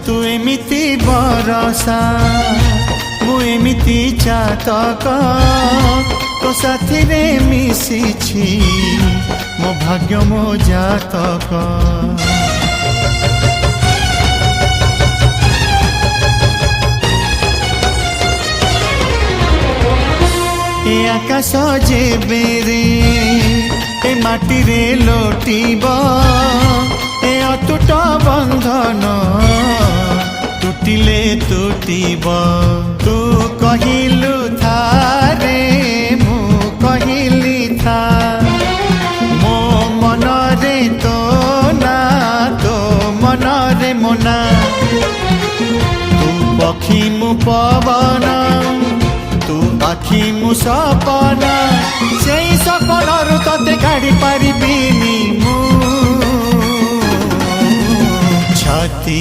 तू एमिति बरसा मु एमिति चातक तो साथी रे मिशिछि मो भाग्य मो जातक। ए आकाश जेबे रे ए माटी रे लोटिब ए अटूट बंधन टूटिले टूटिब। तू कहिलु था रे मु कहिली था मो मन रे तो ना तो मन रे मोना। तू पक्षी मु पवन तू आखि मु सपना से सपनरु तते काढ़ी पारिबिनी मु छाती।